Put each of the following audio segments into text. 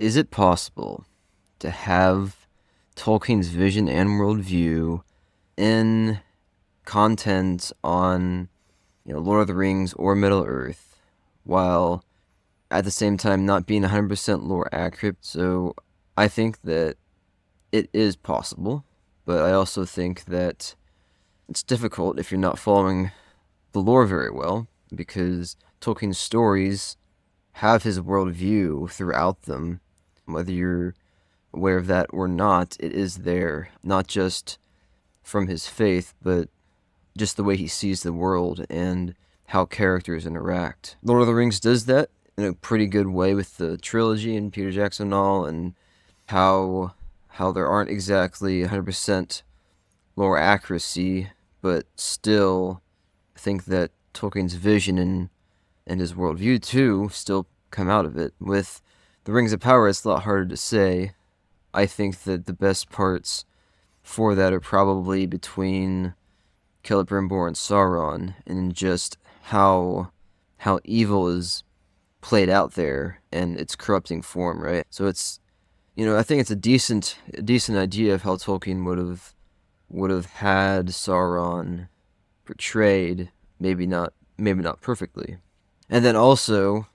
Is it possible to have Tolkien's vision and worldview in content on, Lord of the Rings or Middle Earth, while at the same time not being 100% lore accurate? So I think that it is possible, but I also think that it's difficult if you're not following the lore very well, because Tolkien's stories have his worldview throughout them. Whether you're aware of that or not, it is there, not just from his faith, but just the way he sees the world and how characters interact. Lord of the Rings does that in a pretty good way with the trilogy and Peter Jackson and all, and how there aren't exactly 100% lore accuracy, but still I think that Tolkien's vision and his worldview too still come out of it. With the Rings of Power, it's a lot harder to say. I think that the best parts for that are probably between Celebrimbor and Sauron, and just how evil is played out there and its corrupting form, right? So it's, I think it's a decent idea of how Tolkien would have had Sauron portrayed, maybe not perfectly. And then also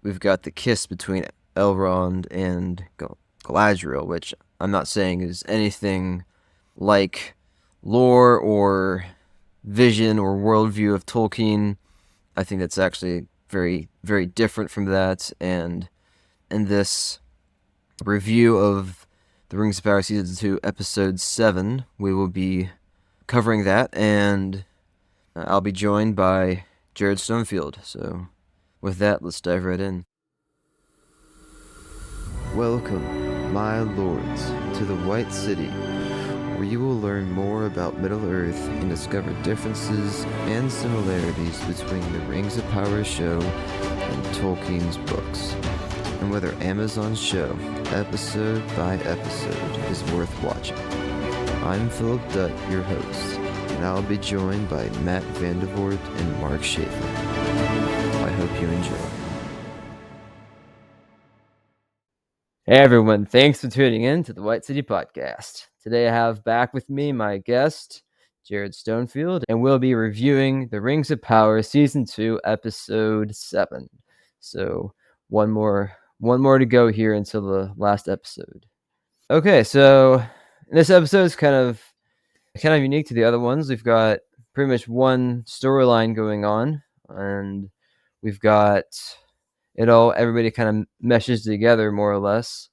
we've got the kiss between Elrond and Galadriel, which I'm not saying is anything like lore or vision or worldview of Tolkien. I think that's actually very, very different from that. And in this review of The Rings of Power Season 2, Episode 7, we will be covering that, and I'll be joined by Jared Stonefield. So with that, let's dive right in. Welcome, my lords, to the White City, where you will learn more about Middle-earth and discover differences and similarities between the Rings of Power show and Tolkien's books, and whether Amazon's show, episode by episode, is worth watching. I'm Philip Dutt, your host, and I'll be joined by Matt Vandervoort and Mark Schaefer. I hope you enjoy. Hey everyone, thanks for tuning in to the White City Podcast. Today I have back with me my guest, Jared Stonefield, and we'll be reviewing The Rings of Power Season 2, Episode 7. So one more to go here until the last episode. Okay, so this episode is kind of unique to the other ones. We've got pretty much one storyline going on, and we've got everybody kind of meshes together more or less.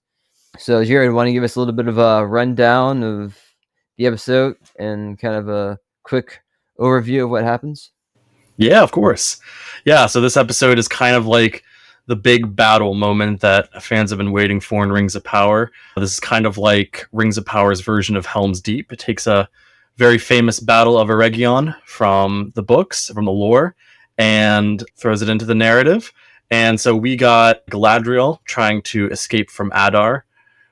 So Jared, want to give us a little bit of a rundown of the episode and kind of a quick overview of what happens? Yeah, of course. Yeah, so this episode is kind of like the big battle moment that fans have been waiting for in Rings of Power. This is kind of like Rings of Power's version of Helm's Deep. It takes a very famous battle of Eregion from the books, from the lore, and throws it into the narrative. And so we got Galadriel trying to escape from Adar.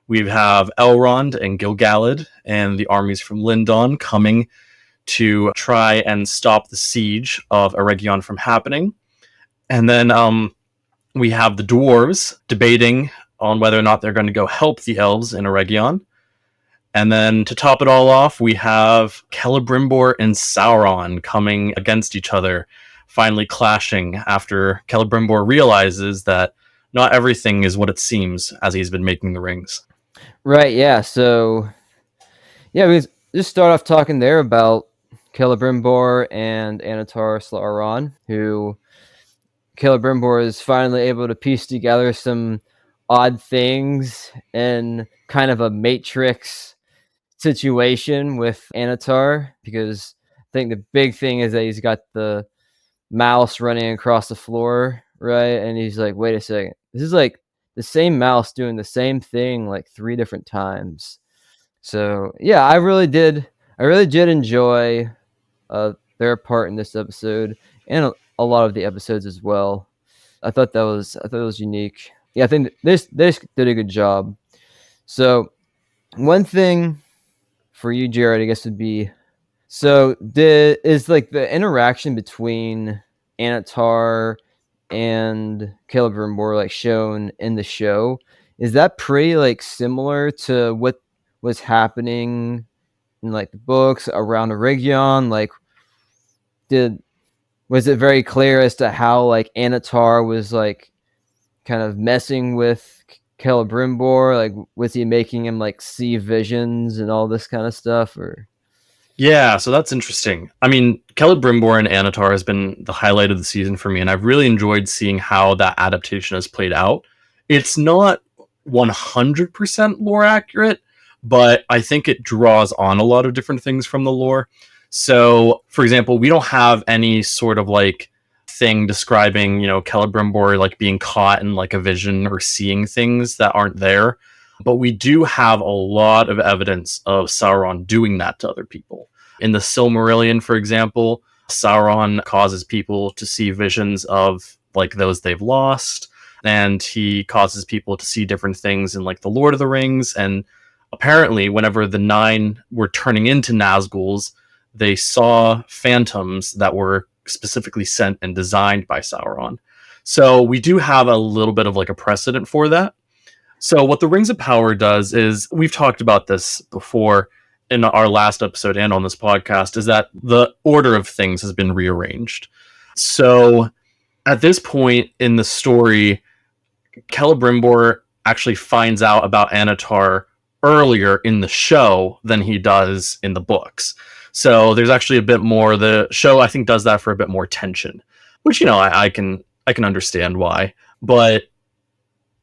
We have Elrond and Gil-galad and the armies from Lindon coming to try and stop the siege of Eregion from happening. And then we have the dwarves debating on whether or not they're going to go help the elves in Eregion. And then to top it all off, we have Celebrimbor and Sauron coming against each other, finally clashing after Celebrimbor realizes that not everything is what it seems as he's been making the rings. Right, yeah. So, yeah, we just start off talking there about Celebrimbor and Annatar Sauron, who Celebrimbor is finally able to piece together some odd things in kind of a Matrix situation with Annatar, because I think the big thing is that he's got the mouse running across the floor, right? And he's like, wait a second, this is like the same mouse doing the same thing like 3 different times. So yeah, I really did enjoy their part in this episode, and a lot of the episodes as well. I thought that was unique. Yeah, I think this did a good job. So one thing for you, Jared, I guess would be, so is like the interaction between Annatar and Celebrimbor like shown in the show? is that pretty like similar to what was happening in like the books around Eregion? Like, was it very clear as to how like Annatar was like kind of messing with Celebrimbor? Like, was he making him like see visions and all this kind of stuff? Or Yeah, so that's interesting. I mean, Celebrimbor and Annatar has been the highlight of the season for me, and I've really enjoyed seeing how that adaptation has played out. It's not 100% lore accurate, but I think it draws on a lot of different things from the lore. So, for example, we don't have any sort of like thing describing, Celebrimbor like being caught in like a vision or seeing things that aren't there. But we do have a lot of evidence of Sauron doing that to other people. In the Silmarillion, for example, Sauron causes people to see visions of like those they've lost, and he causes people to see different things in like the Lord of the Rings. And apparently, whenever the Nine were turning into Nazguls, they saw phantoms that were specifically sent and designed by Sauron. So we do have a little bit of like a precedent for that. So what the Rings of Power does is, we've talked about this before in our last episode and on this podcast, is that the order of things has been rearranged. So at this point in the story, Celebrimbor actually finds out about Annatar earlier in the show than he does in the books. So there's actually a bit more. The show, I think, does that for a bit more tension, which, I can understand why. But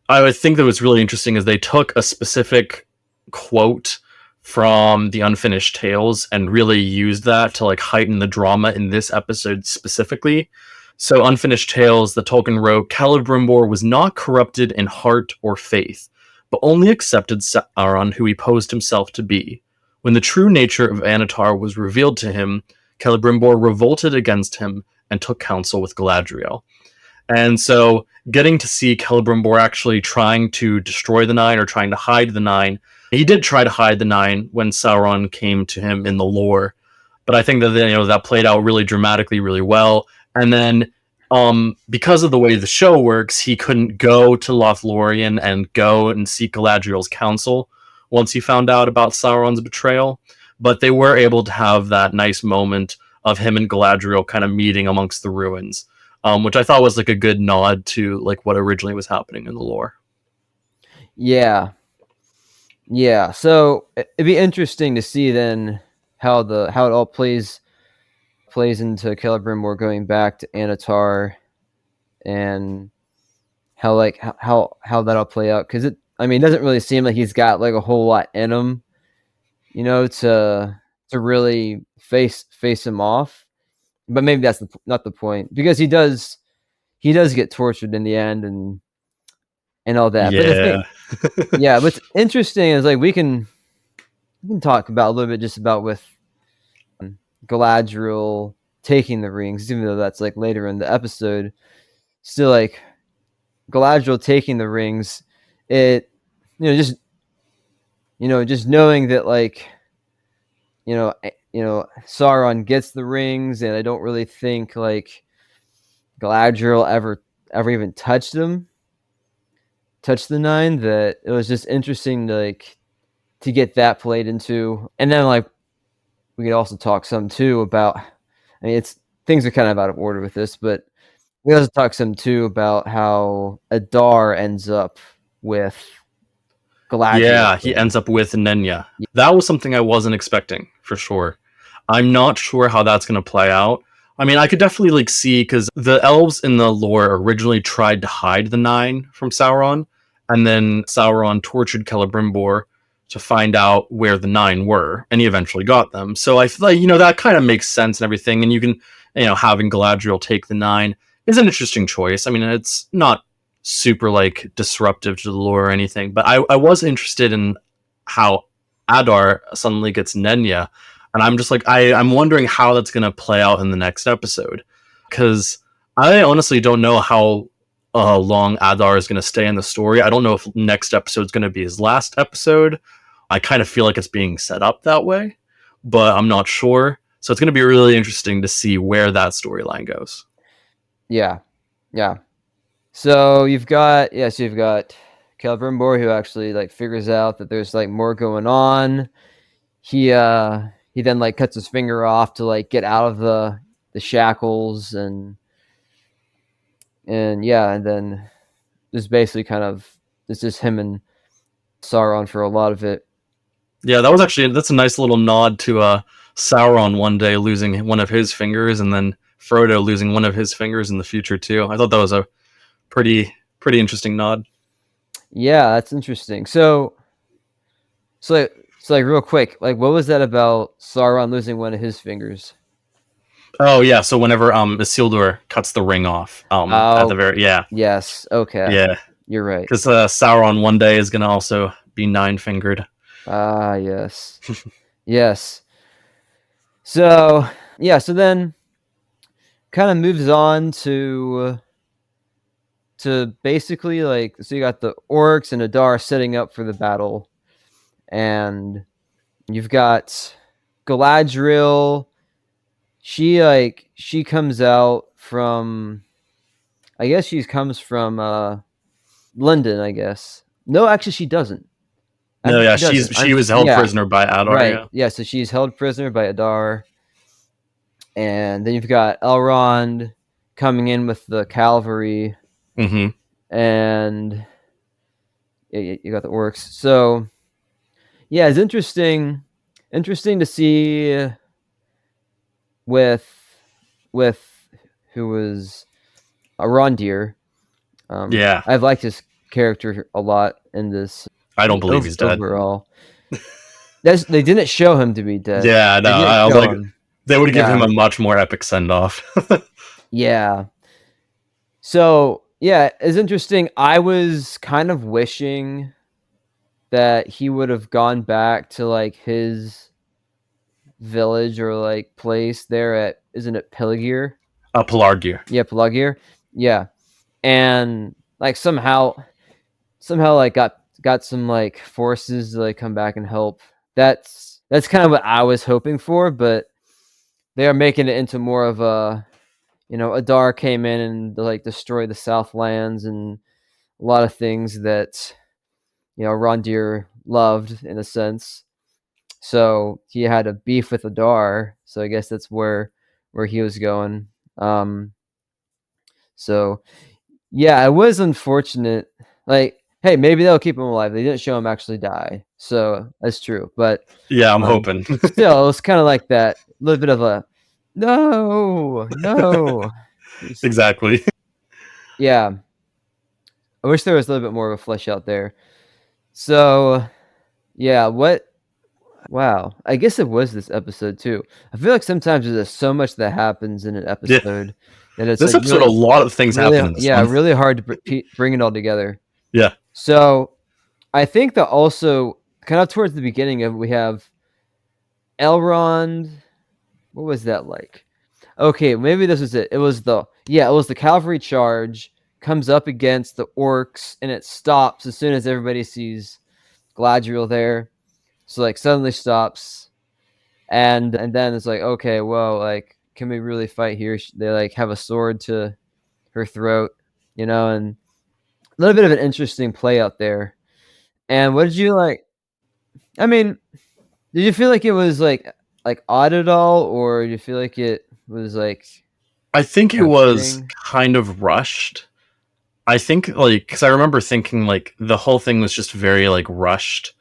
I would think that what's really interesting is they took a specific quote from the Unfinished Tales and really used that to like heighten the drama in this episode specifically. So Unfinished Tales, the Tolkien wrote, Celebrimbor was not corrupted in heart or faith, but only accepted Sauron, who he posed himself to be. When the true nature of Annatar was revealed to him, Celebrimbor revolted against him and took counsel with Galadriel. And so getting to see Celebrimbor actually trying to destroy the Nine or trying to hide the Nine. He did try to hide the Nine when Sauron came to him in the lore, but I think that that played out really dramatically, really well. And then, because of the way the show works, he couldn't go to Lothlorien and go and seek Galadriel's counsel once he found out about Sauron's betrayal. But they were able to have that nice moment of him and Galadriel kind of meeting amongst the ruins. Which I thought was like a good nod to like what originally was happening in the lore. yeah, so it'd be interesting to see then how it all plays into Celebrimbor going back to Annatar, and how that'll play out, because it doesn't really seem like he's got like a whole lot in him, to really face him off. But maybe that's not the point, because he does get tortured in the end and all that. Yeah. But the thing, what's interesting is like we can talk about a little bit just about with Galadriel taking the rings, even though that's like later in the episode. Still, like Galadriel taking the rings, it just knowing that like Sauron gets the rings, and I don't really think like Galadriel ever even touched the Nine. That it was just interesting to get that played into. And then like we could also talk some too about, it's things are kind of out of order with this, but we also talk some too about how Adar ends up with Galadriel. Yeah, he ends up with Nenya. That was something I wasn't expecting, for sure. I'm not sure how that's going to play out. I could definitely like see, because the elves in the lore originally tried to hide the Nine from Sauron, and then Sauron tortured Celebrimbor to find out where the Nine were, and he eventually got them. So I feel like, that kind of makes sense and everything, and you can, having Galadriel take the Nine is an interesting choice. It's not super like disruptive to the lore or anything, but I was interested in how Adar suddenly gets Nenya, and I'm just like I'm wondering how that's going to play out in the next episode, because I honestly don't know how long Adar is going to stay in the story. I don't know if next episode is going to be his last episode. I kind of feel like it's being set up that way, but I'm not sure. So it's going to be really interesting to see where that storyline goes. Yeah. So you've got Celebrimbor, who actually like figures out that there's like more going on. He then like cuts his finger off to like get out of the shackles, and yeah, and then just basically kind of it's just him and Sauron for a lot of it. Yeah, that's a nice little nod to Sauron one day losing one of his fingers, and then Frodo losing one of his fingers in the future too. I thought that was a pretty interesting nod. Yeah, that's interesting. So like real quick, like what was that about Sauron losing one of his fingers? Oh yeah, so whenever Isildur cuts the ring off at the Oh, very yes. Okay, yeah, you're right. because Sauron one day is gonna also be nine fingered. Ah, yes, yes. So yeah, so then kind of moves on to basically like, so you got the orcs and Adar setting up for the battle, and you've got Galadriel. She comes out from, I guess she comes from London, I guess. No, actually she doesn't. No, yeah, She doesn't. she was held Yeah, prisoner by Adar. right. Yeah. Yeah, so she's held prisoner by Adar. And then you've got Elrond coming in with the cavalry, Mm-hmm. and you got the orcs. So yeah, it's interesting to see with who was Arondir. Yeah, I've liked his character a lot in this. I don't believe he's dead. Overall. They didn't show him to be dead. Yeah, no, They didn't I was show like, him. they would give Yeah. him a much more epic send off. Yeah. So yeah, it's interesting. I was kind of wishing that he would have gone back to like his village or like place there at, isn't it Peligir? Pelargir. Yeah, Peligir. Yeah. And like somehow like got some like forces to like come back and help. That's kind of what I was hoping for, but they are making it into more of a, Adar came in and like destroyed the Southlands and a lot of things that Rondir loved in a sense. So he had a beef with Adar. So I guess that's where he was going. So yeah, it was unfortunate. Like, hey, maybe they'll keep him alive. They didn't show him actually die, so that's true. But Yeah, I'm hoping. still, it was kind of like that little bit of a no. Exactly. Yeah, I wish there was a little bit more of a flesh out there. So yeah, wow, I guess it was this episode too. I feel like sometimes there's just so much that happens in an episode that it's This like episode, a lot of things happen in this one. really hard to bring it all together. Yeah. So I think that also kind of towards the beginning of it, we have Elrond. What was that like? Okay, maybe this was it. It was the cavalry charge comes up against the orcs, and it stops as soon as everybody sees Galadriel there. So like suddenly stops, and then it's like, okay, well, like, can we really fight here? They like have a sword to her throat, and a little bit of an interesting play out there. And what did you like? I mean, did you feel like it was like odd at all, or did you feel like it was like? I think it was kind of rushed. I think like, because I remember thinking like the whole thing was just very like rushed.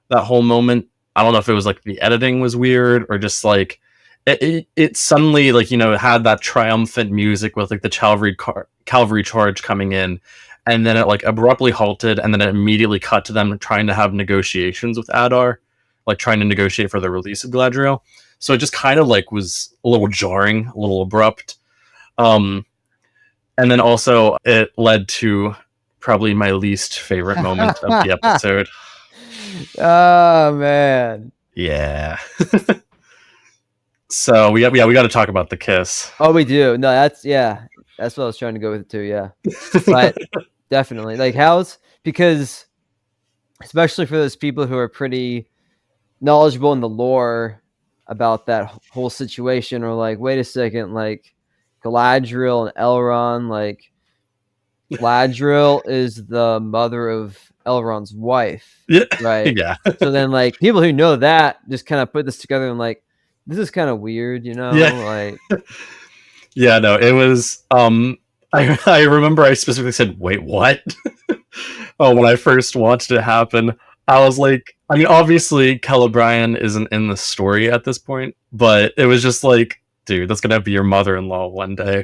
That whole moment. I don't know if it was like the editing was weird or just like it suddenly like had that triumphant music with like the cavalry charge coming in, and then it like abruptly halted, and then it immediately cut to them trying to have negotiations with Adar, like trying to negotiate for the release of Galadriel. So it just kind of like was a little jarring, a little abrupt. And then also it led to probably my least favorite moment of the episode. Oh man. Yeah. So we got to talk about the kiss. Oh, we do. No, that's what I was trying to go with it too. Yeah, but definitely like because especially for those people who are pretty knowledgeable in the lore about that whole situation, or like, wait a second, like Galadriel and Elrond, like Galadriel is the mother of Elrond's wife, Yeah. right? Yeah. So then, like, people who know that just kind of put this together and like, this is kind of weird, Yeah. like. Yeah, no, it was I remember I specifically said, "Wait, what?" Oh, when I first watched it happen, I was like, I mean, obviously Celebrimbor isn't in the story at this point, but it was just like, dude, that's going to be your mother-in-law one day.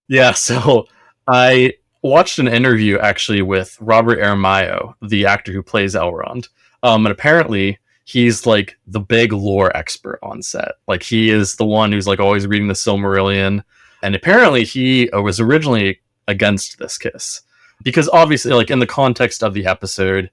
Yeah, so I watched an interview actually with Robert Aramayo, the actor who plays Elrond. And apparently he's like the big lore expert on set. Like he is the one who's like always reading the Silmarillion. And apparently he was originally against this kiss. Because obviously, like in the context of the episode,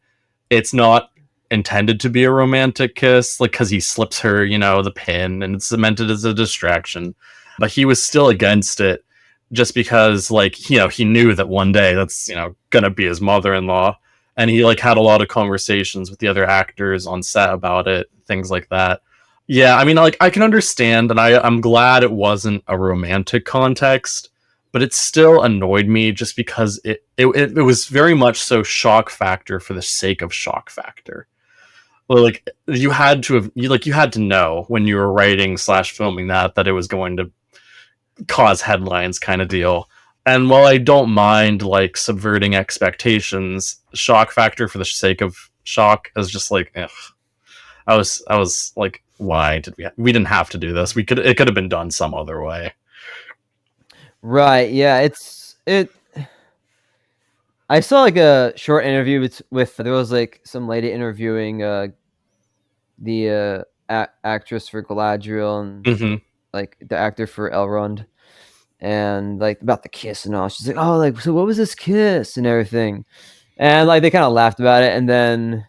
it's not intended to be a romantic kiss, like because he slips her, the pin, and it's meant as a distraction. But he was still against it just because, like, he knew that one day that's, gonna be his mother-in-law. And he like had a lot of conversations with the other actors on set about it, things like that. Yeah, I mean, like, I can understand, and I'm glad it wasn't a romantic context, but it still annoyed me just because it was very much so shock factor for the sake of shock factor. Well, like you had to know when you were writing / filming that it was going to cause headlines kind of deal. And while I don't mind like subverting expectations, shock factor for the sake of shock is just like, ugh. I was like, why did we didn't have to do this. It could have been done some other way. Right, yeah, I saw like a short interview with there was like some lady interviewing the actress for Galadriel and Mm-hmm. like the actor for Elrond, and like about the kiss and all. She's like, oh, like, so what was this kiss and everything, and like they kind of laughed about it, and then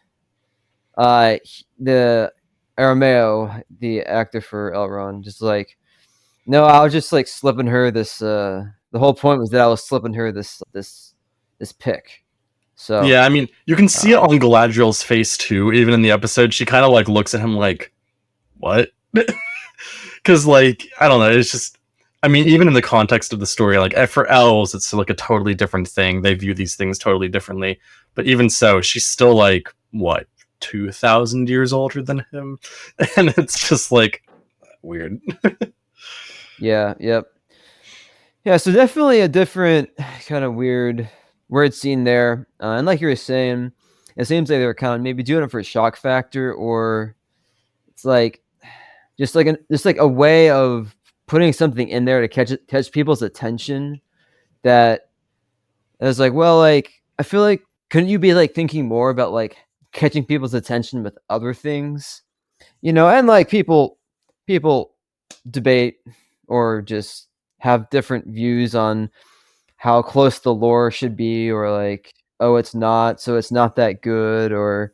the Arameo, the actor for Elrond, just like, no, I was just like slipping her this. The whole point was that I was slipping her this pick. So Yeah, I mean, you can see it on Galadriel's face too. Even in the episode, she kind of like looks at him like, "What?" Because like I don't know. It's just, I mean, even in the context of the story, like for elves, it's like a totally different thing. They view these things totally differently. But even so, she's still like what 2,000 years older than him, and it's just like weird. yeah, yep. Yeah, so definitely a different kind of weird scene there. And like you were saying, it seems like they were kind of maybe doing it for a shock factor, or it's like just like a way of putting something in there to catch people's attention. That is like, well, like I feel like couldn't you be like thinking more about like catching people's attention with other things, And like people debate or just have different views on how close the lore should be, or like, oh, it's not, so it's not that good, or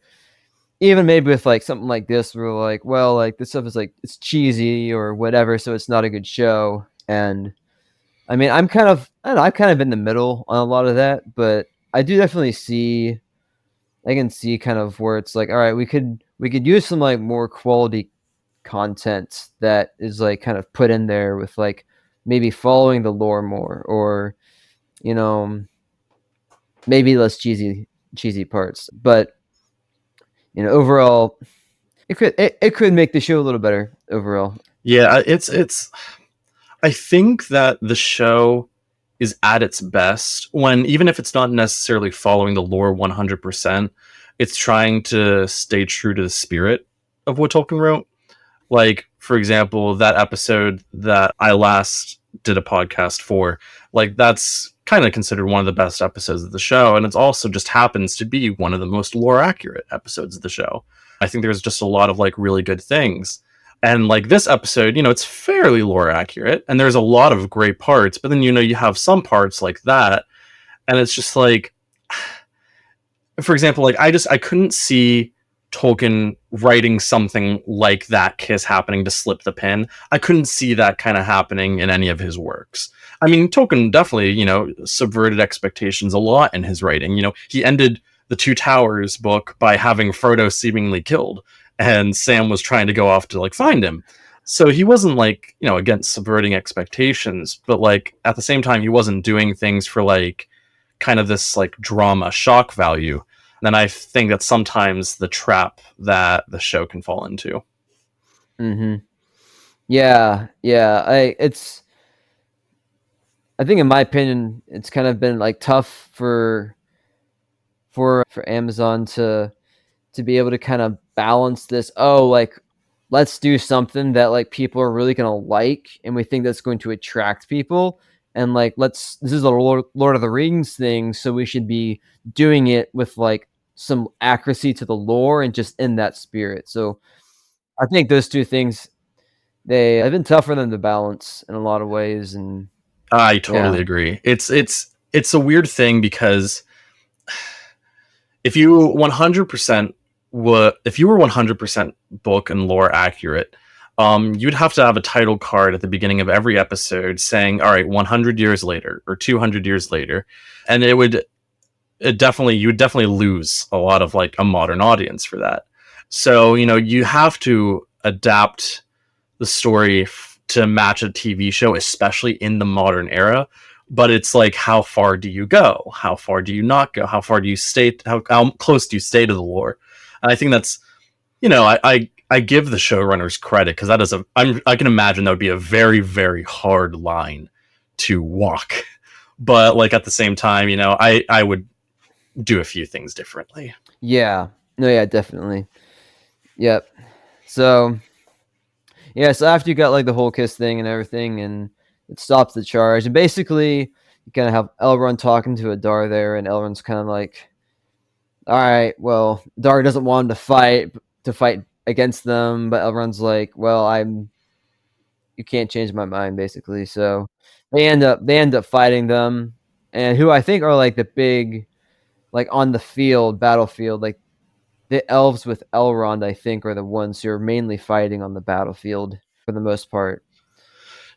even maybe with like something like this, we're like, well, like this stuff is like it's cheesy or whatever, so it's not a good show. And I mean, I don't know, I'm kind of in the middle on a lot of that, but I do definitely see, I can see kind of where it's like, all right, we could use some like more quality content that is like kind of put in there with like maybe following the lore more, or maybe less cheesy parts, but overall it could make the show a little better overall. Yeah, it's. I think that the show is at its best when, even if it's not necessarily following the lore 100%, it's trying to stay true to the spirit of what Tolkien wrote. Like, for example, that episode that I last did a podcast for, like, that's kind of considered one of the best episodes of the show, and it also just happens to be one of the most lore accurate episodes of the show. I think there's just a lot of like really good things. And like this episode, it's fairly lore accurate and there's a lot of great parts, but then you have some parts like that, and it's just like, for example, like I couldn't see Tolkien writing something like that kiss happening to slip the pin. I couldn't see that kind of happening in any of his works. I mean, Tolkien definitely, subverted expectations a lot in his writing. He ended the Two Towers book by having Frodo seemingly killed, and Sam was trying to go off to like find him. So he wasn't like, against subverting expectations, but like at the same time, he wasn't doing things for like kind of this like drama shock value. then I think that's sometimes the trap that the show can fall into. Mm-hmm. Yeah, yeah. I think in my opinion, it's kind of been like tough for Amazon to be able to kind of balance this. Oh, like let's do something that like people are really gonna like, and we think that's going to attract people. And like this is a Lord of the Rings thing, so we should be doing it with like some accuracy to the lore and just in that spirit. So I think those two things they have been tough for them to balance in a lot of ways. And I yeah, totally agree. It's a weird thing because if you 100% if you were 100% book and lore accurate, you'd have to have a title card at the beginning of every episode saying, "All right, 100 years later or 200 years later," and you would definitely lose a lot of like a modern audience for that. So you have to adapt the story to match a TV show, especially in the modern era. But it's like, how far do you go? How far do you not go? How far do you stay? How close do you stay to the lore? And I think that's, I give the showrunners credit because that is I can imagine that would be a very, very hard line to walk. But like at the same time, I would do a few things differently. yeah, no, yeah, definitely, yep. So yeah, so after you got like the whole kiss thing and everything, and it stops the charge, and basically you kind of have Elrond talking to Adar there, and Elrond's kind of like, all right, well, Adar doesn't want him to fight against them, but Elrond's like, well, you can't change my mind, basically. So they end up fighting them, and who I think are like the big, like on the battlefield, like the elves with Elrond, I think, are the ones who are mainly fighting on the battlefield for the most part.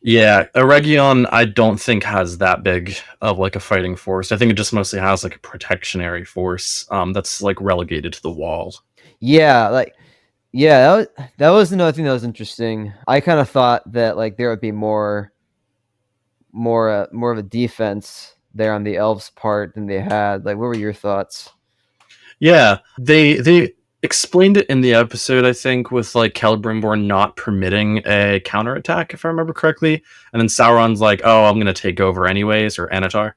Yeah, Eregion, I don't think has that big of like a fighting force. I think it just mostly has like a protectionary force that's like relegated to the wall. Yeah, like yeah, that was another thing that was interesting. I kind of thought that like there would be more of a defense there on the elves' part than they had. Like, what were your thoughts? Yeah, they explained it in the episode, I think, with like Celebrimbor not permitting a counterattack, if I remember correctly, and then Sauron's like, "Oh, I'm gonna take over anyways," or Annatar.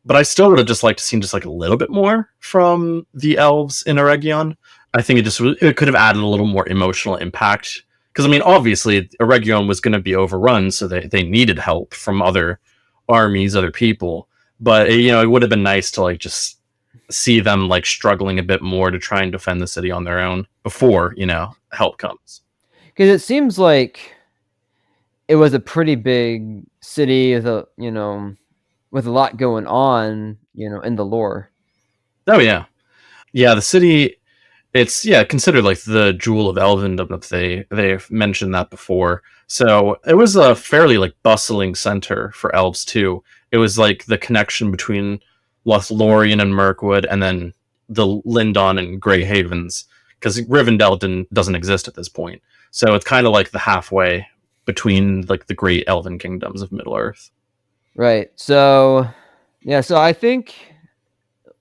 But I still would have just liked to see just like a little bit more from the elves in Eregion. I think it could have added a little more emotional impact because I mean, obviously, Eregion was going to be overrun, so they needed help from other armies, other people. But it would have been nice to like just see them like struggling a bit more to try and defend the city on their own before help comes. Because it seems like it was a pretty big city with a lot going on, in the lore. Oh yeah, the city. It's considered like the jewel of Elvendom. That they've mentioned that before. So it was a fairly like bustling center for elves too. It was like the connection between Lothlorien and Mirkwood, and then the Lindon and Grey Havens, because Rivendell doesn't exist at this point. So it's kind of like the halfway between like the great elven kingdoms of Middle Earth. Right. So yeah, so I think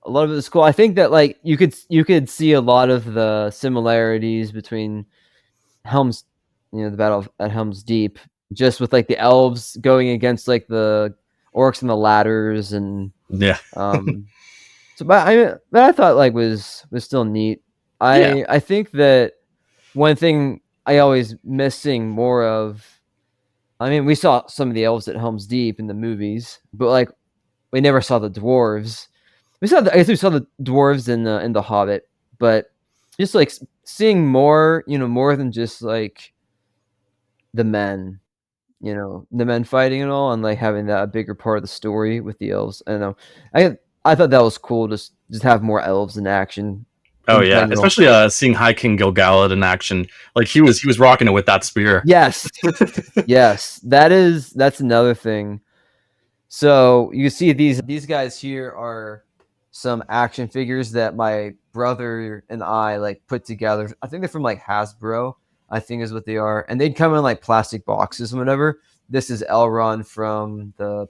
a lot of it is cool. I think that like you could see a lot of the similarities between Helm's, the battle at Helm's Deep, just with like the elves going against like the orcs and the ladders, and Yeah, so but I thought like was still neat. yeah, I think that one thing I always missing more of. I mean, we saw some of the elves at Helm's Deep in the movies, but like we never saw the dwarves. I guess we saw the dwarves in the Hobbit, but just like seeing more, more than just like the men, the men fighting and all, and like having that a bigger part of the story with the elves. I don't know. I thought that was cool. Just have more elves in action oh in yeah, general. especially seeing High King Gil-galad in action. Like he was rocking it with that spear. Yes, yes, that's another thing. So you see these guys here are some action figures that my brother and I like put together. I think they're from like Hasbro, I think is what they are, and they'd come in like plastic boxes and whatever. This is Elrond from the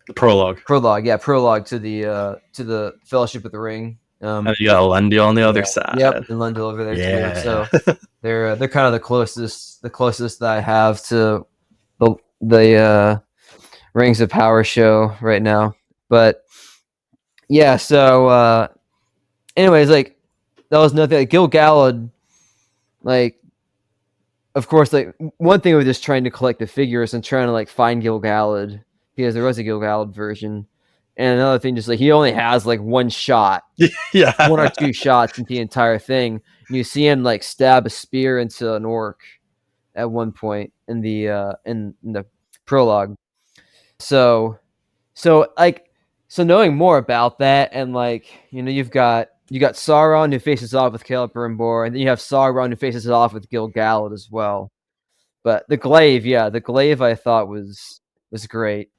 The prologue. prologue, yeah, prologue to the Fellowship of the Ring. And you got Elendil on the other Yep, side. and Elendil over there too. Yeah. So they're kind of the closest that I have to the Rings of Power show right now. But yeah, so anyways, like that was nothing. Like, Gil-galad, like of course, like one thing was just trying to collect the figures and trying to like find Gil-galad because there was a Gil-galad version, and another thing, just like he only has like one shot, Yeah. one or two shots into the entire thing. And you see him like stab a spear into an orc at one point in the prologue. So like so knowing more about that, and like you got Sauron, who faces off with Celebrimbor, and then you have Sauron, who faces off with Gil-galad as well. But the glaive, the glaive I thought was great.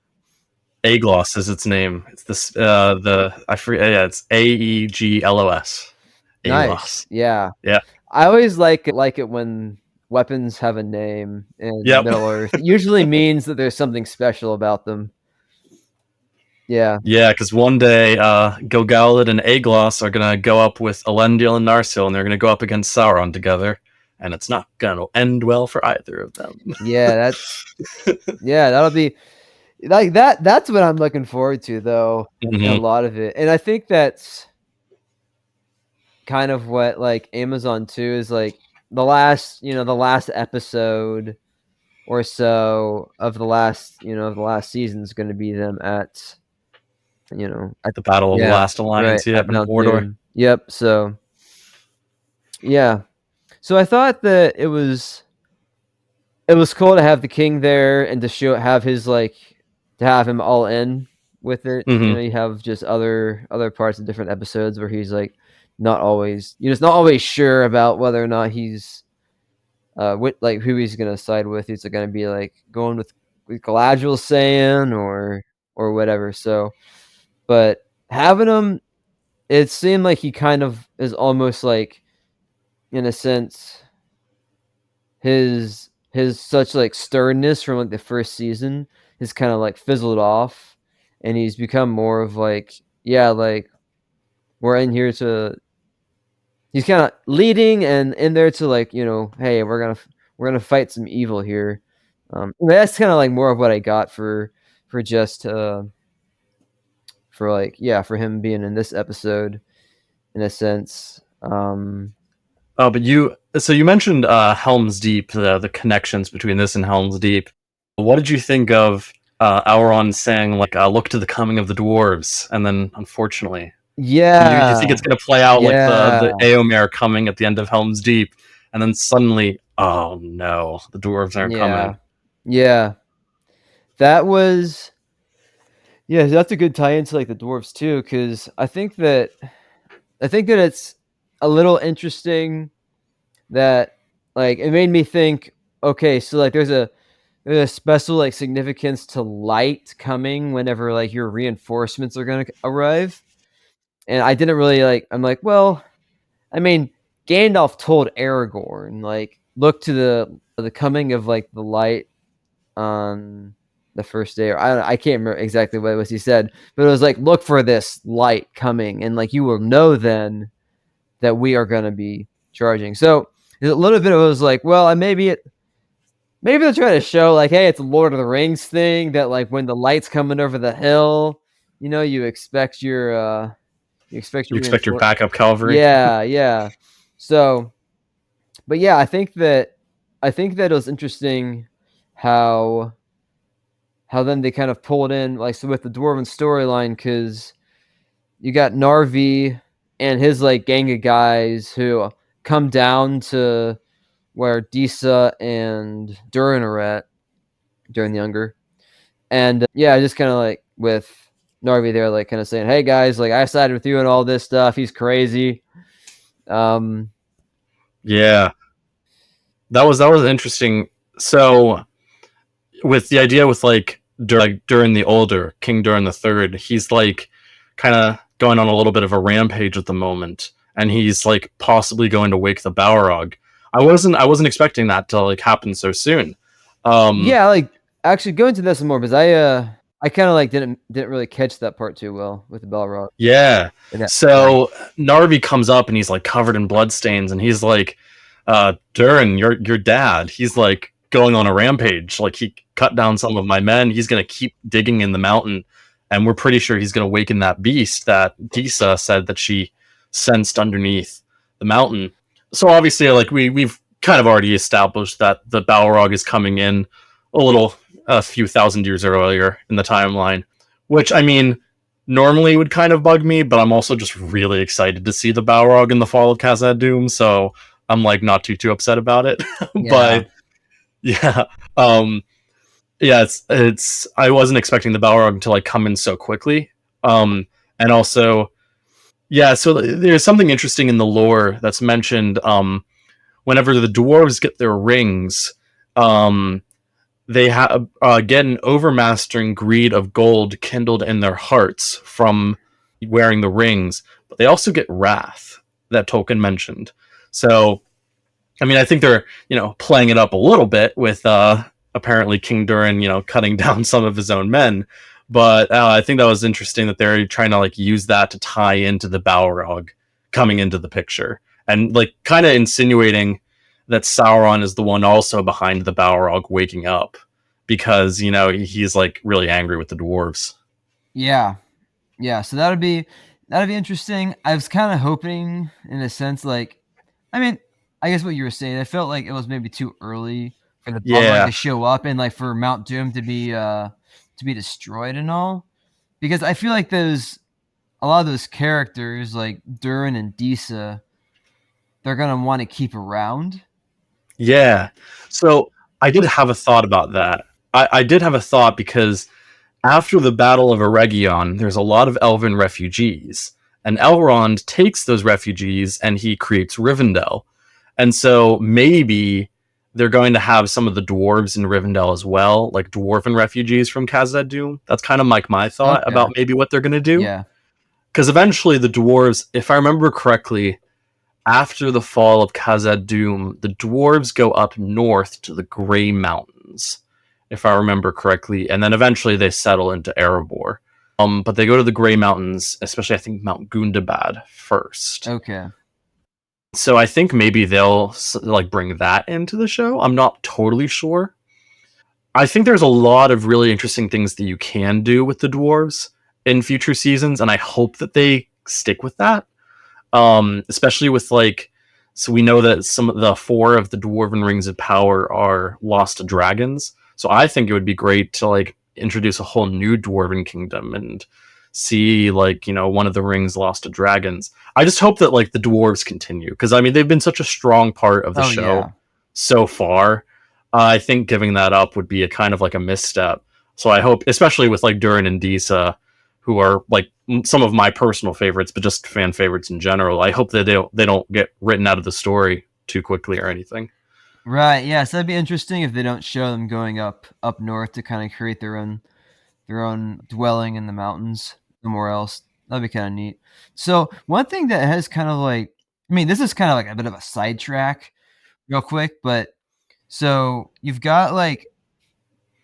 Aeglos is its name. It's this I forget. Yeah, it's Aeglos. Nice, Aeglos. yeah. Yeah. I always like it when weapons have a name in Yep. Middle Earth. It usually means that there's something special about them. Yeah. Yeah, because one day Gil-galad and Aeglos are gonna go up with Elendil and Narsil, and they're gonna go up against Sauron together, and it's not gonna end well for either of them. Yeah, that'll be like that. That's what I'm looking forward to, though, in a lot of it. And I think that's kind of what like Amazon too is like the last episode or so of the last season is going to be them at The Battle of the Last Alliance, at in Mount Mordor. Doom. Yep. So yeah, so I thought that it was cool to have the king there and to have his to have him all in with it. You have just other parts of different episodes where he's like not always sure about whether or not he's like who he's gonna side with. He's gonna be like going with Galadriel saying or whatever. So, but having him, it seemed like he kind of is almost like, in a sense, his such like sternness from like the first season has kind of like fizzled off, and he's become more of like, like we're in here to. He's kind of leading and in there to like, hey, we're gonna fight some evil here. That's kind of like more of what I got for just for him being in this episode, in a sense. But you mentioned Helm's Deep, the connections between this and Helm's Deep. What did you think of Elrond saying like, "Look to the coming of the dwarves," and then unfortunately, you think it's going to play out like the Eomer coming at the end of Helm's Deep, and then suddenly, oh no, the dwarves aren't coming. Yeah, that was. Yeah, that's a good tie into like the dwarves too, because I think that it's a little interesting that like it made me think. Okay, so like there's a special like significance to light coming whenever like your reinforcements are going to arrive. And I didn't really like. I'm like, well, I mean, Gandalf told Aragorn like, look to the coming of like the light on the first day. Or I can't remember exactly what it was he said, but it was like, look for this light coming, and like you will know then that we are going to be charging. So a little bit of it was like, well, maybe they're trying to show like, hey, it's a Lord of the Rings thing that like when the light's coming over the hill, you expect your backup cavalry. Yeah. So, but yeah, I think that it was interesting how then they kind of pulled in like so with the Dwarven storyline, because you got Narvi and his like gang of guys who come down to where Disa and Durin are at, Durin the Younger, and just kind of like with Narvi there, like kind of saying, hey guys, like I sided with you and all this stuff. He's crazy. Yeah, that was interesting. So with the idea with like Durin the Older, King Durin the Third, he's like kind of going on a little bit of a rampage at the moment, and he's like possibly going to wake the Balrog. I wasn't expecting that to like happen so soon. Like actually go into this some more, because I kind of like didn't really catch that part too well with the Balrog. Yeah. And that, yeah. So Narvi comes up and he's like covered in bloodstains, and he's like, Durin, your dad, he's like going on a rampage. Like, he cut down some of my men. He's gonna keep digging in the mountain, and we're pretty sure he's gonna waken that beast that Disa said that she sensed underneath the mountain. So obviously, like, we've kind of already established that the Balrog is coming in a few thousand years earlier in the timeline, which, I mean, normally would kind of bug me, but I'm also just really excited to see the Balrog in the fall of Khazad-dûm, so I'm like not too upset about it. Yeah. But yeah, yeah, it's I wasn't expecting the Balrog to like come in so quickly. And also, yeah, so there's something interesting in the lore that's mentioned. Whenever the dwarves get their rings, they get an overmastering greed of gold kindled in their hearts from wearing the rings, but they also get wrath that Tolkien mentioned. So, I mean, I think they're, playing it up a little bit with apparently King Durin, cutting down some of his own men. But I think that was interesting that they're trying to like use that to tie into the Balrog coming into the picture, and like kind of insinuating that Sauron is the one also behind the Balrog waking up, because he's like really angry with the dwarves. Yeah. So that'd be interesting. I was kind of hoping, in a sense, like, I mean, I guess what you were saying, I felt like it was maybe too early for the Balrog to show up and like for Mount Doom to be destroyed and all, because I feel like a lot of those characters like Durin and Disa, they're gonna want to keep around. Yeah. So I did have a thought about that. I did have a thought because after the Battle of Eregion, there's a lot of elven refugees, and Elrond takes those refugees and he creates Rivendell. And so maybe they're going to have some of the dwarves in Rivendell as well, like dwarven refugees from Khazad-dûm. That's kind of like my thought about maybe what they're going to do. Yeah. Because eventually the dwarves, if I remember correctly, after the fall of Khazad-dûm, the dwarves go up north to the Grey Mountains, if I remember correctly, and then eventually they settle into Erebor. But they go to the Grey Mountains, especially I think Mount Gundabad first. Okay. So I think maybe they'll like bring that into the show. I'm not totally sure. I think there's a lot of really interesting things that you can do with the dwarves in future seasons, and I hope that they stick with that. Especially with like, so we know that some of the 4 of the Dwarven Rings of Power are lost to dragons. So I think it would be great to like introduce a whole new Dwarven kingdom and see like, one of the rings lost to dragons. I just hope that like the dwarves continue, because I mean they've been such a strong part of the show so far. I think giving that up would be a kind of like a misstep. So I hope, especially with like Durin and Disa, who are like some of my personal favorites, but just fan favorites in general, I hope that they don't get written out of the story too quickly or anything. Right. Yeah. So that'd be interesting if they don't show them going up north to kind of create their own dwelling in the mountains somewhere else. That'd be kind of neat. So one thing that has kind of like, I mean, this is kind of like a bit of a sidetrack real quick, but so you've got like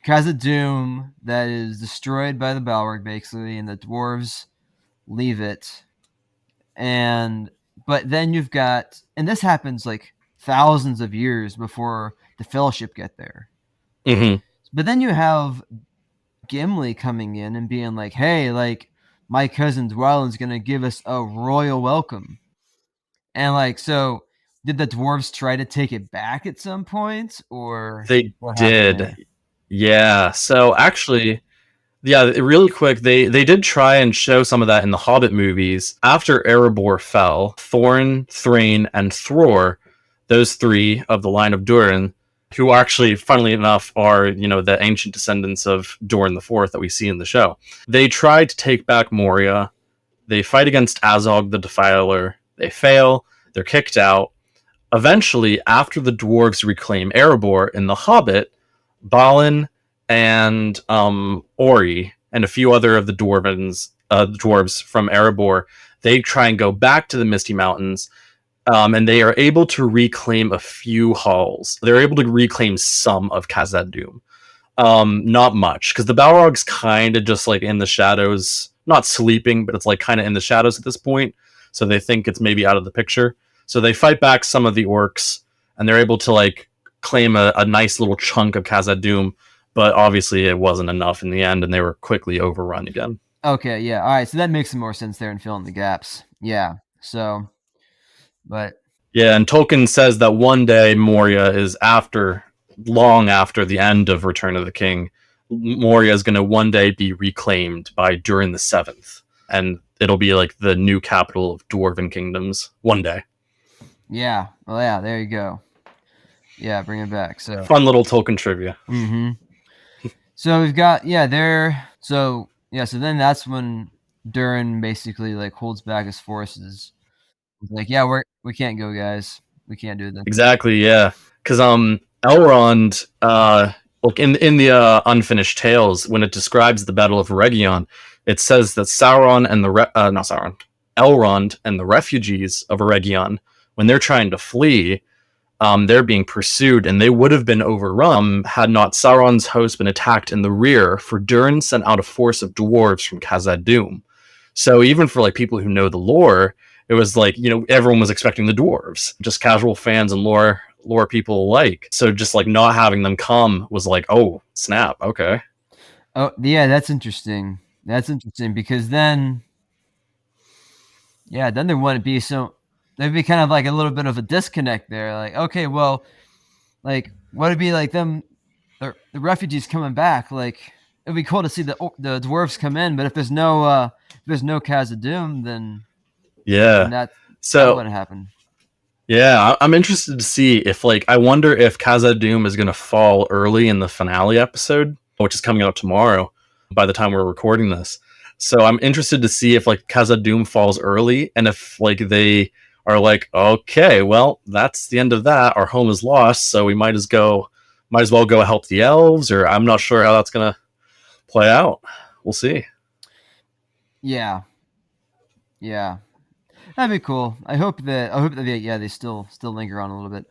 Khazad-dûm that is destroyed by the Balrog basically, and the dwarves leave it. But then you've got, and this happens like thousands of years before the Fellowship get there. Mm-hmm. But then you have Gimli coming in and being like, hey, like, my cousin Dwellin's gonna give us a royal welcome. And like, so did the dwarves try to take it back at some point, or they did? Yeah. So actually, yeah, really quick, they did try and show some of that in the Hobbit movies. After Erebor fell, Thorin, Thrain, and Thror, those 3 of the line of Durin, who actually, funnily enough, are, the ancient descendants of Durin the Fourth that we see in the show. They tried to take back Moria. They fight against Azog the Defiler. They fail. They're kicked out. Eventually, after the dwarves reclaim Erebor in The Hobbit, Balin and Ori and a few other of the dwarves from Erebor, they try and go back to the Misty Mountains, and they are able to reclaim a few halls. They're able to reclaim some of Khazad-dûm. Not much, because the Balrog's kind of just like in the shadows, not sleeping, but it's like kind of in the shadows at this point. So they think it's maybe out of the picture. So they fight back some of the orcs, and they're able to like claim a nice little chunk of Khazad-dûm, but obviously it wasn't enough in the end, and they were quickly overrun again. Okay, yeah, all right. So that makes some more sense there in filling the gaps. Yeah. So, but Yeah, and Tolkien says that one day Moria is long after the end of Return of the King. Moria is going to one day be reclaimed by Durin the Seventh, and it'll be like the new capital of Dwarven kingdoms one day. yeah, well, yeah, there you go. Yeah, bring it back. So fun little Tolkien trivia. Mm-hmm. So we've got there. So yeah, so then that's when Durin basically like holds back his forces. He's like, yeah, we can't go, guys. We can't do this. Exactly, yeah. Because Elrond, look in the unfinished tales, when it describes the Battle of Eregion, it says that Sauron and Elrond and the refugees of Eregion, when they're trying to flee, they're being pursued, and they would have been overrun had not Sauron's host been attacked in the rear, for Durin sent out a force of dwarves from Khazad-dûm. So even for like people who know the lore, it was like, everyone was expecting the dwarves, just casual fans and lore people alike. So just like not having them come was like, oh snap, okay. Oh yeah, that's interesting. That's interesting because then there wouldn't be there'd be kind of like a little bit of a disconnect there. Like, okay, well, like what would be like them, the refugees coming back? Like it'd be cool to see the dwarves come in, but if there's no Khazad-dûm, then that wouldn't happen. Yeah, I'm interested to see if I wonder if Khazad-dûm is going to fall early in the finale episode, which is coming out tomorrow by the time we're recording this. So I'm interested to see if Khazad-dûm falls early, and if they are like, okay, well, that's the end of that. Our home is lost, so we might as well go help the elves, or I'm not sure how that's going to play out. We'll see. Yeah. That'd be cool. I hope that they still linger on a little bit.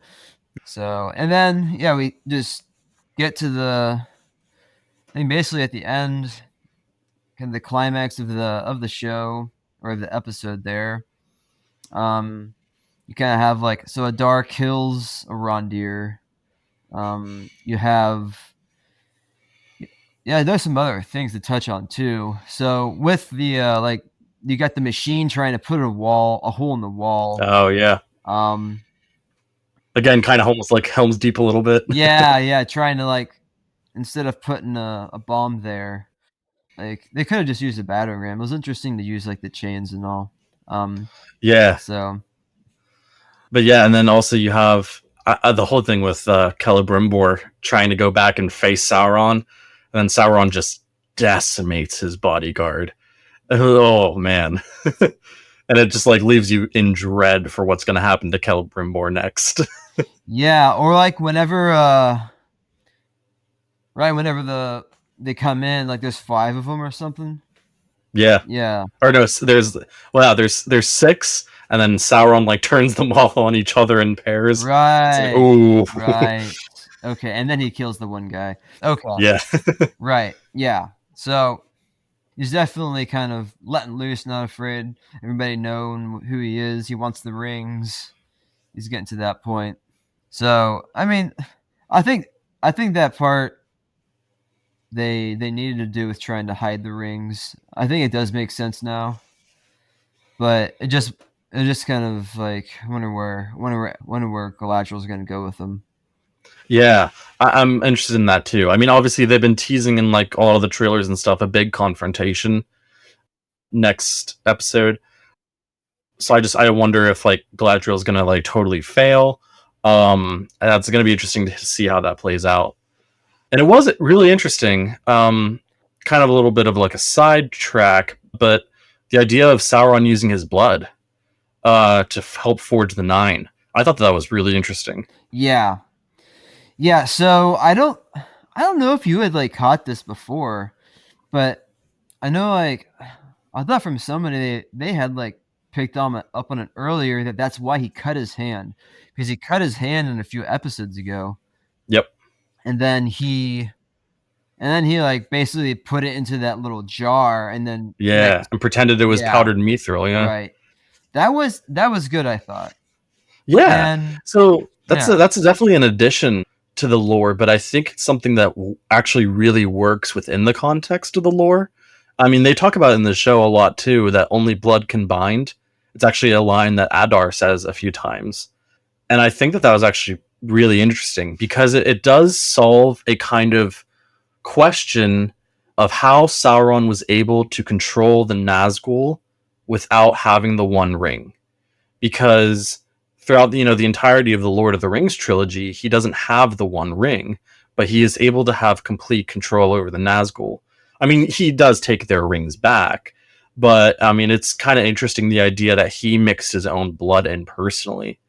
So, and then we just get to I think basically at the end, kind of the climax of the show or the episode there. You kind of have Adar kills a Rondir. You have there's some other things to touch on too. So with the you got the machine trying to put a hole in the wall. Oh yeah. Again, kind of almost like Helm's Deep a little bit. yeah, trying to instead of putting a bomb there, they could have just used a battering ram. It was interesting to use the chains and all. Yeah. So, but yeah, and then also you have the whole thing with Celebrimbor trying to go back and face Sauron, and then Sauron just decimates his bodyguard. Oh man. And it just leaves you in dread for what's going to happen to Celebrimbor next. Yeah, or whenever they come in, there's 5 of them or something. Yeah. Or no, there's 6, and then Sauron turns them all on each other in pairs. Right. Ooh. Right. Okay, and then he kills the one guy. Okay. Yeah. Right. Yeah. So he's definitely kind of letting loose, not afraid. Everybody knowing who he is. He wants the rings. He's getting to that point. So, I mean, I think that part they needed to do with trying to hide the rings. I think it does make sense now. But it just kind of wonder where Galadriel's going to go with them. Yeah, I'm interested in that too. I mean, obviously they've been teasing in all of the trailers and stuff a big confrontation next episode. So I wonder if Galadriel's gonna totally fail. That's gonna be interesting to see how that plays out. And it was really interesting. Kind of a little bit of a side track, but the idea of Sauron using his blood to help forge the Nine. I thought that was really interesting. Yeah. So I don't know if you had caught this before, but I know I thought from somebody they had picked up on it earlier that's why he cut his hand, because he cut his hand in a few episodes ago. Yep. And then he and then he like basically put it into that little jar, and then like Yeah, and pretended it was yeah, powdered mithril. Yeah, right. That was good, I thought. yeah. And So yeah, that's definitely an addition to the lore, but I think it's something that actually really works within the context of the lore. I mean, they talk about it in the show a lot too, that only blood can bind. It's actually a line that Adar says a few times, and I think that that was actually really interesting because it does solve a kind of question of how Sauron was able to control the Nazgul without having the One Ring. Because throughout the entirety of the Lord of the Rings trilogy, he doesn't have the One Ring, but he is able to have complete control over the Nazgul. I mean, he does take their rings back, but I mean, it's kind of interesting the idea that he mixed his own blood in personally.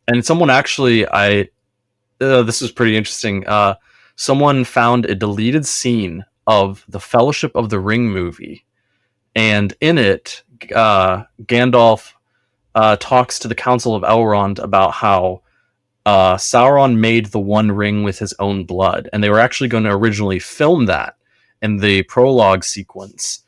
And someone actually, I this is pretty interesting. Someone found a deleted scene of the Fellowship of the Ring movie, and in it, Gandalf talks to the Council of Elrond about how Sauron made the One Ring with his own blood, and they were actually going to originally film that in the prologue sequence.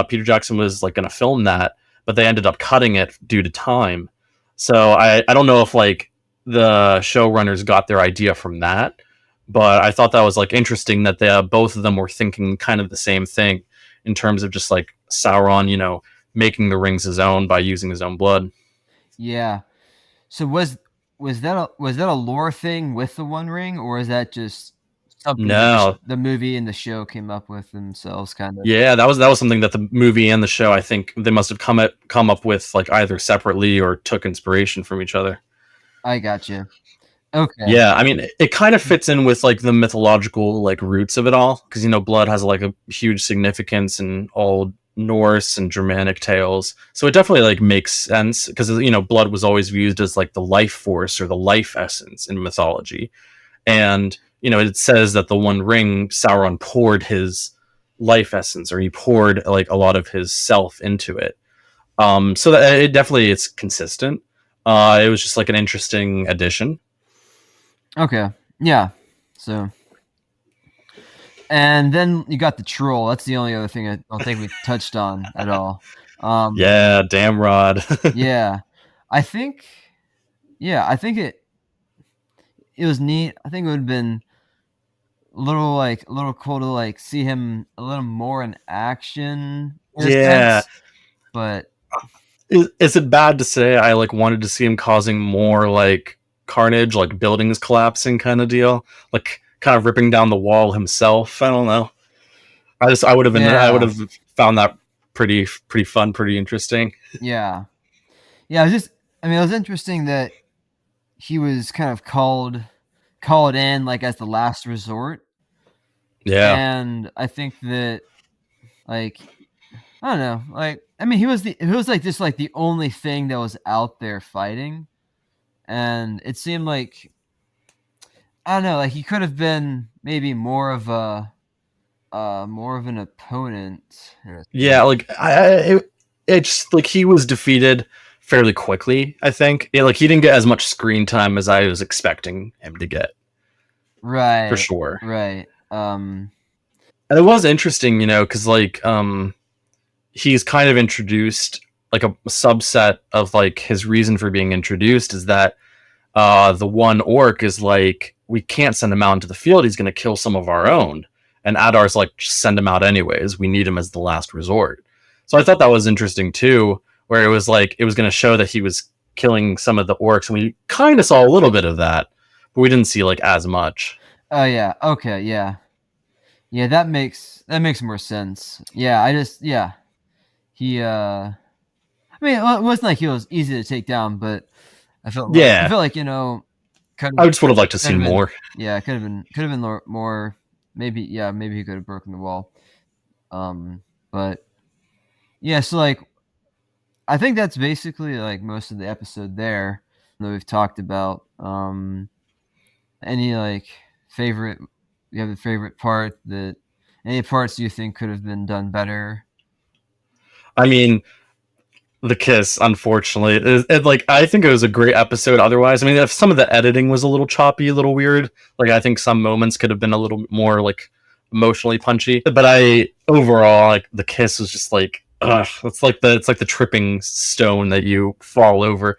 Peter Jackson was like going to film that, but they ended up cutting it due to time. So I don't know if like the showrunners got their idea from that, but I thought that was like interesting that they both of them were thinking kind of the same thing in terms of just like Sauron, making the rings his own by using his own blood. yeah. So was that a lore thing with the One Ring, or is that just something that No, the movie and the show came up with themselves, kind of? yeah, that was something that the movie and the show, I think they must have come up with like either separately or took inspiration from each other. I got you. Okay. Yeah, I mean, it kind of fits in with like the mythological like roots of it all because blood has like a huge significance in old Norse and Germanic tales. So it definitely like makes sense because blood was always viewed as like the life force or the life essence in mythology. And it says that the One Ring, Sauron poured his life essence, or he poured like a lot of his self into it. So that it definitely it's consistent. It was just like an interesting addition. Okay. Yeah. So, and then you got the troll. That's the only other thing I don't think we touched on at all. Yeah, damn Rod. Yeah. I think I think it was neat. I think it would have been a little cool to like see him a little more in action in a Yeah. sense. But Is it bad to say I like wanted to see him causing more like carnage, like buildings collapsing kind of deal, like kind of ripping down the wall himself? I don't know. I would yeah. have found that pretty fun, pretty interesting. Yeah. Yeah, it was just I mean, it was interesting that he was kind of called in like as the last resort. Yeah. And I think that like I don't know, like I mean he was like just like the only thing that was out there fighting. And it seemed like I don't know, like he could have been maybe more of an opponent in a Yeah, sense. like it's like he was defeated fairly quickly. I think like he didn't get as much screen time as I was expecting him to get for Right. sure. Right. And it was interesting, because like he's kind of introduced like a subset of like his reason for being introduced is that the one orc is like we can't send him out into the field. He's going to kill some of our own. And Adar's like, just send him out anyways. We need him as the last resort. So I thought that was interesting too, where it was like it was going to show that he was killing some of the orcs, and we kind of saw a little bit of that, but we didn't see like as much. Oh yeah. Okay, yeah. Yeah, that makes more sense. Yeah, I just yeah. He I mean, it wasn't like he was easy to take down, but I Yeah, felt like, could I have just would have liked to could seen have been more. yeah, could have been more maybe yeah, maybe he could have broken the wall. But yeah, so like I think that's basically like most of the episode there that we've talked about. Any like favorite you have a favorite part that any parts you think could have been done better? I mean, the kiss, unfortunately, like I think it was a great episode. Otherwise, I mean, if some of the editing was a little choppy, a little weird, like I think some moments could have been a little more like emotionally punchy. But I overall like the kiss was just like, ugh, it's like the tripping stone that you fall over.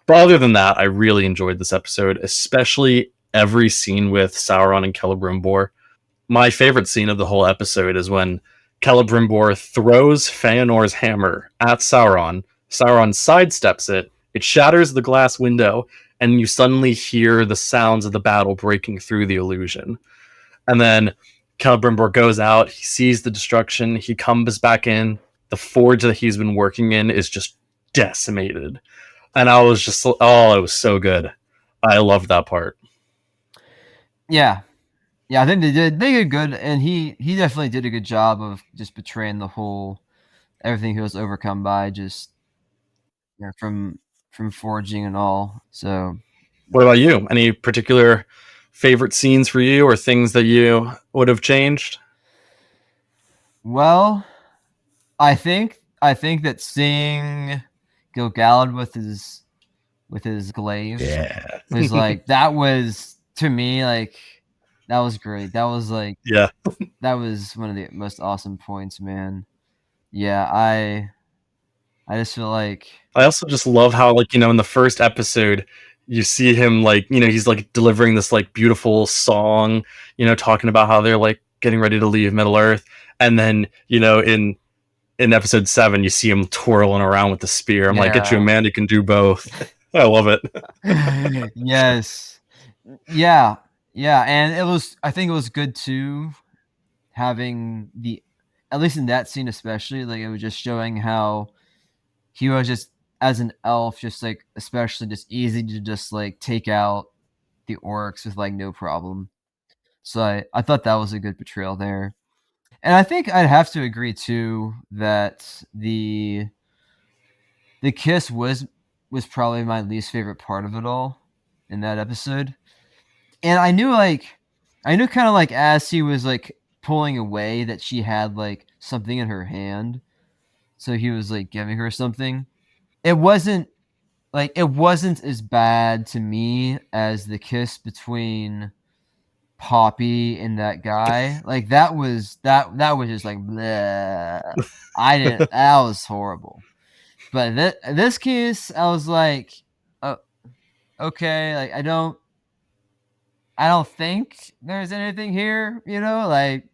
But other than that, I really enjoyed this episode, especially every scene with Sauron and Celebrimbor. My favorite scene of the whole episode is when Celebrimbor throws Feanor's hammer at Sauron. Sauron sidesteps it. It shatters the glass window, and you suddenly hear the sounds of the battle breaking through the illusion. And then Celebrimbor goes out. He sees the destruction. He comes back in. The forge that he's been working in is just decimated. And I was just, oh, it was so good. I loved that part. Yeah, I think they did good, and he definitely did a good job of just betraying the whole everything he was overcome by, just from forging and all. So, What about you? Any particular favorite scenes for you, or things that you would have changed? well, I think that seeing Gil-galad with his glaive Yeah. was like, that was, to me, like, that was great. That was like, Yeah. that was one of the most awesome points, man. Yeah, I just feel like, I also just love how, like, in the first episode, you see him, like, he's like delivering this like beautiful song, talking about how they're like getting ready to leave Middle Earth. And then, in episode 7, you see him twirling around with the spear. I'm like, get you a yeah. man who can do both. I love it. Yes. Yeah. Yeah, and I think it was good too, having the, at least in that scene especially, like, it was just showing how he was just, as an elf, just like, especially just easy to just like take out the orcs with like no problem. So I thought that was a good portrayal there. And I think I'd have to agree too that the kiss was probably my least favorite part of it all in that episode. And I knew kind of like, as he was like pulling away, that she had like something in her hand. So he was like giving her something. It wasn't it wasn't as bad to me as the kiss between Poppy and that guy. Like, that was just like bleh. I didn't That was horrible. But this kiss, I was like, oh, okay, like, I don't think there's anything here, like,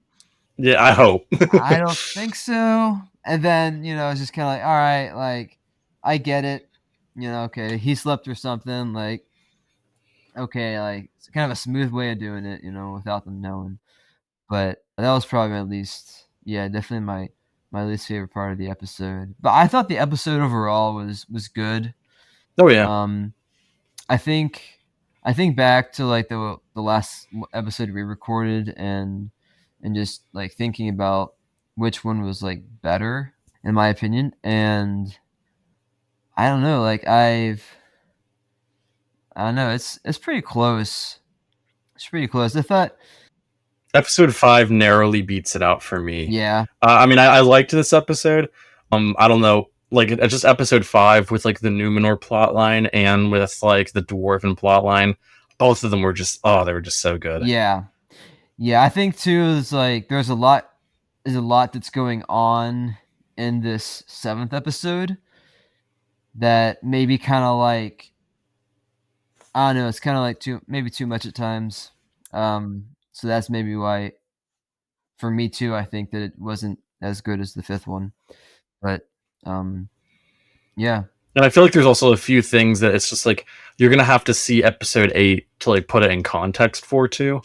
Yeah, I hope. I don't think so. And then, it's just kind of like, all right, like, I get it. Okay, he slept or something, like, okay, like, it's kind of a smooth way of doing it, without them knowing. But that was probably my least, yeah, definitely my least favorite part of the episode. But I thought the episode overall was good. Oh yeah. Um, I think I think back to like the last episode we recorded, and just like thinking about which one was like better in my opinion, and I don't know, like, I don't know, it's pretty close. It's pretty close. I thought, Episode 5 narrowly beats it out for me. yeah, I mean, I liked this episode. I don't know, like, just episode 5 with like the Numenor plot line and with like the Dwarven plot line. Both of them were just, oh, they were just so good. yeah, yeah. I think too is like there's a lot that's going on in this 7th episode that maybe kind of like, I don't know, it's kind of like too much at times. So that's maybe why, for me too, I think that it wasn't as good as the 5th one. But um, yeah, And I feel like there's also a few things that it's just like you're gonna have to see episode 8 to like put it in context for too.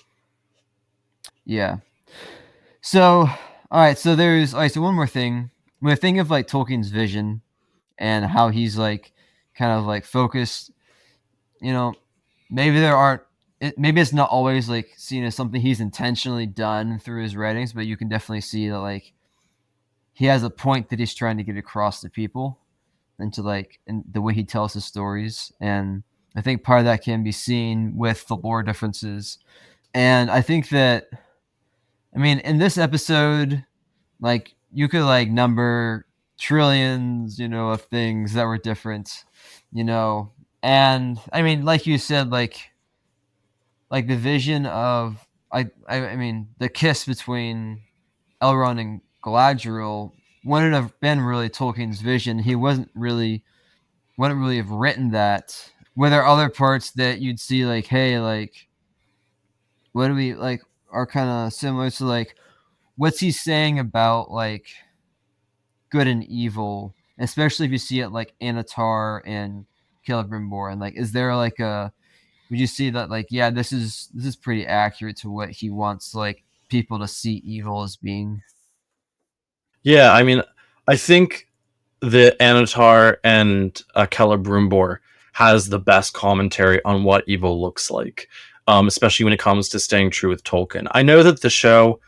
yeah. So, all right. So there's, all right. So one more thing. When I think of like Tolkien's vision and how he's like kind of like focused, you know, maybe there aren't. Maybe it's not always like seen as something he's intentionally done through his writings, but you can definitely see that like he has a point that he's trying to get across to people, and to like, in the way he tells his stories. And I think part of that can be seen with the lore differences. And I think that, I mean, in this episode, like, you could like number trillions, of things that were different, you know. And I mean, like you said, like the vision of I mean, the kiss between Elrond and Galadriel wouldn't have been really Tolkien's vision. He wouldn't really have written that. Were there other parts that you'd see like, hey, like, what do we like are kind of similar to like, what's he saying about like good and evil, especially if you see it like Annatar and Celebrimbor, and like, is there like a would you see that like, yeah, this is pretty accurate to what he wants like people to see evil as being? Yeah, I mean, I think the Annatar and Celebrimbor has the best commentary on what evil looks like, especially when it comes to staying true with Tolkien. I know that the show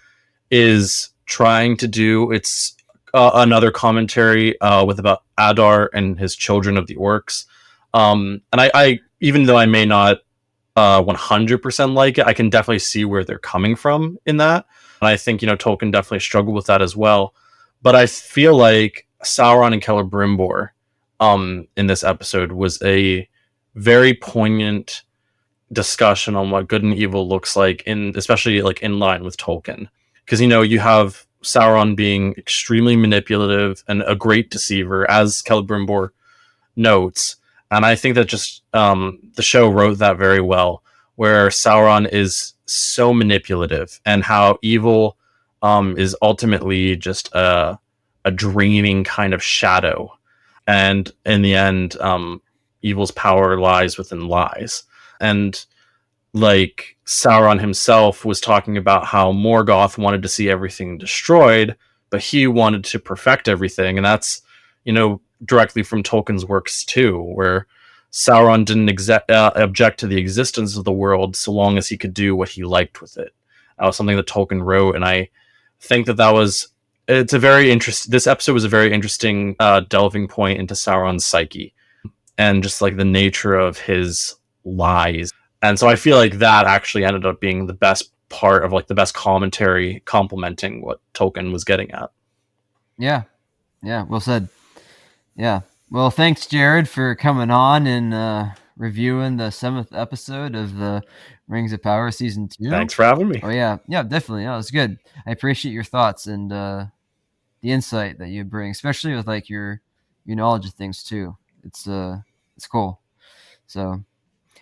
is trying to do its another commentary with about Adar and his children of the orcs, and I even though I may not 100% like it, I can definitely see where they're coming from in that. And I think, Tolkien definitely struggled with that as well. But I feel like Sauron and Celebrimbor in this episode was a very poignant discussion on what good and evil looks like, especially like in line with Tolkien. Because, you have Sauron being extremely manipulative and a great deceiver, as Celebrimbor notes. And I think that just the show wrote that very well, where Sauron is so manipulative and how evil is ultimately just a draining kind of shadow. And in the end, evil's power lies within lies. And like Sauron himself was talking about how Morgoth wanted to see everything destroyed, but he wanted to perfect everything. And that's, directly from Tolkien's works too, where Sauron didn't object to the existence of the world so long as he could do what he liked with it. That was something that Tolkien wrote, and I think that it's a very interesting. This episode was a very interesting delving point into Sauron's psyche and just like the nature of his lies. And so I feel like that actually ended up being the best part of like the best commentary complementing what Tolkien was getting at. Yeah, well said. Yeah. Well, thanks, Jared, for coming on and reviewing the 7th episode of the Rings of Power Season 2. Thanks for having me. Oh, yeah. Yeah, definitely. Yeah, it was good. I appreciate your thoughts and the insight that you bring, especially with like your knowledge of things too. It's cool. So,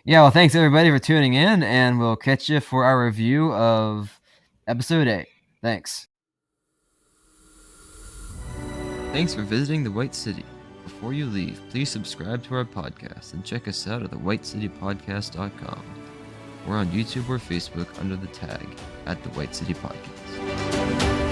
yeah, well, thanks everybody for tuning in, and we'll catch you for our review of episode 8. Thanks. Thanks for visiting the White City. Before you leave, please subscribe to our podcast and check us out at thewhitecitypodcast.com. We're on YouTube or Facebook under the tag @The White City Podcast.